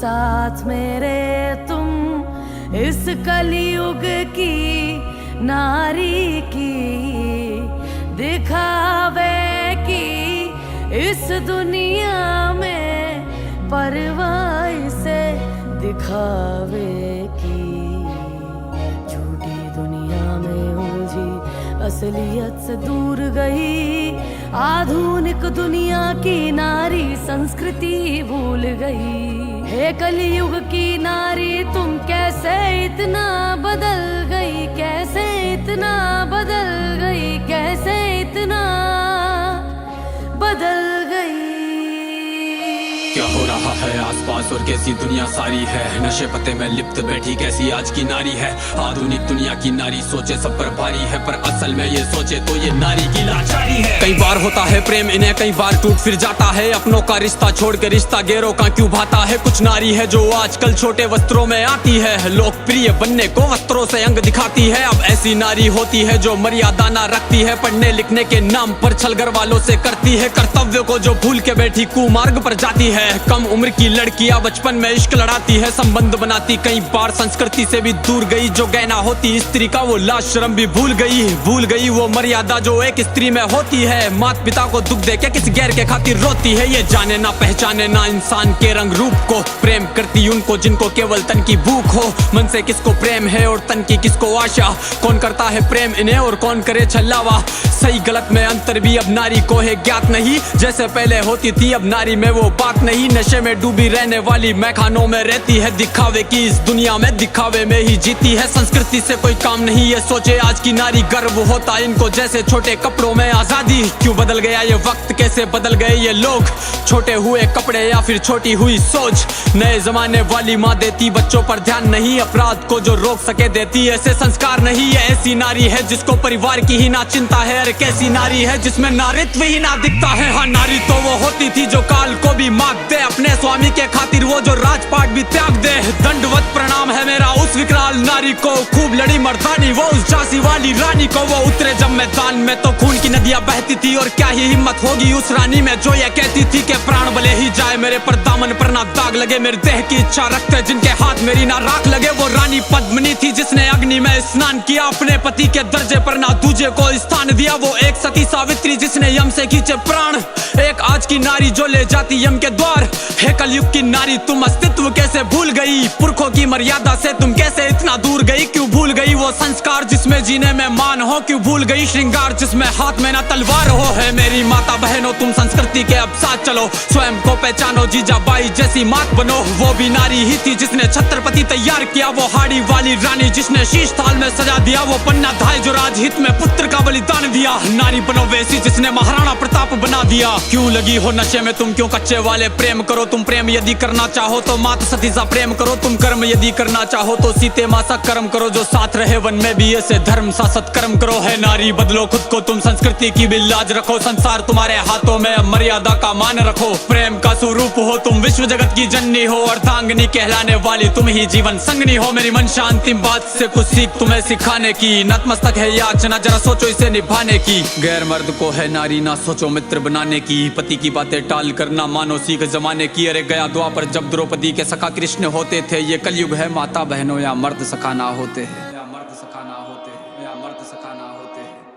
साथ मेरे तुम इस कलयुग की नारी की दिखावे की इस दुनिया में परवाह से दिखावे की। झूठी दुनिया में उलझी असलियत से दूर गई, आधुनिक दुनिया की नारी संस्कृति भूल गई। हे कलयुग की नारी तुम कैसे इतना बदल गई, कैसे इतना बदल गई, कैसे इतना बदल गई। क्या हो रहा है आसपास और कैसी दुनिया सारी है, नशे पते में लिप्त बैठी कैसी आज की नारी है। आधुनिक दुनिया की नारी सोचे सब पर भारी है, पर असल में ये सोचे तो ये नारी की लाचारी है। कई बार होता है प्रेम इन्हें, कई बार टूट फिर जाता है, अपनों का रिश्ता छोड़ के रिश्ता गैरों का क्यों भाता है। कुछ नारी है जो आजकल छोटे वस्त्रों में आती है, लोकप्रिय बनने को वस्त्रों से अंग दिखाती है। अब ऐसी नारी होती है जो मर्यादा ना रखती है, पढ़ने लिखने के नाम पर छल घर वालों से करती है कर्तव्य को जो भूल के बैठी कुमार्ग पर जाती है। कम उम्र की लड़कियां बचपन में इश्क लड़ाती है, संबंध बनाती कई बार संस्कृति से भी दूर गई। जो गहना होती स्त्री का वो लाज शर्म भी भूल गई वो मर्यादा जो एक स्त्री में होती है। माता पिता को दुख दे के किस गैर के खातिर रोती है, ये जाने ना पहचाने ना इंसान के रंग रूप को। प्रेम करती उनको जिनको केवल तन की भूख हो, मन से किसको प्रेम है और तन की किसको आशा। कौन करता है प्रेम इन्हें और कौन करे छलावा, सही गलत में अंतर भी अब नारी को है ज्ञात नहीं। जैसे पहले होती थी अब नारी में वो बात नहीं, नशे में डूबी रहने वाली मैखानों में रहती है। दिखावे की इस दुनिया में दिखावे में ही जीती है, संस्कृति से कोई काम नहीं ये सोचे आज की नारी। गर्व होता इनको जैसे छोटे कपड़ों में आजादी, क्यों बदल गया ये वक्त कैसे बदल गए ये लोग। छोटे हुए कपड़े या फिर छोटी हुई सोच, नए जमाने वाली माँ देती बच्चों पर ध्यान नहीं, अपराध को जो रोक सके देती ऐसे संस्कार नहीं। ये ऐसी नारी है जिसको परिवार की ही ना चिंता है, अरे कैसी नारी है जिसमें नारित्व ही ना दिखता है। हाँ नारी तो वो होती थी जो काल को भी मात दे, अपने स्वामी के खातिर वो जो राजपाट भी त्याग दे। दंडवत प्रणाम है मेरा उस विकराल नारी को, खूब लड़ी मर्दानी वो उस झांसी वाली रानी को। वो उतरे जब मैदान में तो खून की नदियां बहती थी, और क्या ही हिम्मत होगी उस रानी में जो ये कहती थी कि प्राण भले ही जाए मेरे पर दामन पर ना दाग लगे, मेरे देह की इच्छा रखते जिनके हाथ मेरी ना राख लगे। वो रानी पद्मिनी थी जिसने अग्नि में स्नान किया, अपने पति के दर्जे पर ना दूजे को स्थान दिया। वो एक सती सावित्री जिसने यम से खींचे प्राण, एक आज की नारी जो ले जाती यम के द्वार। हे कलयुग की नारी तुम अस्तित्व कैसे भूल गई, पुरखों की मर्यादा से तुम कैसे इतना दूर गई। क्यों भूल गई वो संस्कार जिसमें जीने में मान हो, क्यों भूल गई श्रृंगार जिसमें हाथ में ना तलवार हो। है मेरी माता बहनों तुम संस्कृति के अब साथ चलो, स्वयं को पहचानो जीजाबाई जैसी मात बनो। वो भी नारी ही थी जिसने छत्रपति तैयार किया, वो हाड़ी वाली रानी जिसने शीश थाल में सजा दिया। वो पन्ना धाय जो राजहित में पुत्र का बलिदान दिया, नारी बनो वैसी जिसने महाराणा प्रताप बना दिया। क्यों लगी हो नशे में तुम, क्यों कच्चे वाले प्रेम करो तुम। प्रेम यदि करना चाहो तो मात सती सा प्रेम करो तुम, कर्म यदि करना चाहो तो सीते माँ सा कर्म करो। जो साथ रहे वन में भी ऐसे धर्म सा सत्कर्म करो। है नारी बदलो खुद को तुम, संस्कृति की भी लाज रखो, संसार तुम्हारे हाथों में मर्यादा का मान रखो। प्रेम का स्वरूप हो तुम, विश्व जगत की जननी हो, अर्धांगिनी कहलाने वाली तुम ही जीवन संगनी हो। मेरी मंशा अंतिम बात से कुछ सीख तुम्हें सिखाने की, नतमस्तक है याचना जरा सोचो इसे निभाने की। गैर मर्द को है नारी ना सोचो मित्र बनाने की, पति की बातें टाल कर ना मानो सीख जमाने की। अरे गया द्वापर जब द्रौपदी के सखा कृष्ण होते थे, ये कलयुग है माता बहनों या मर्द सखा ना होते हैं, या मर्द सखा ना होते हैं, या मर्द सखा ना होते हैं।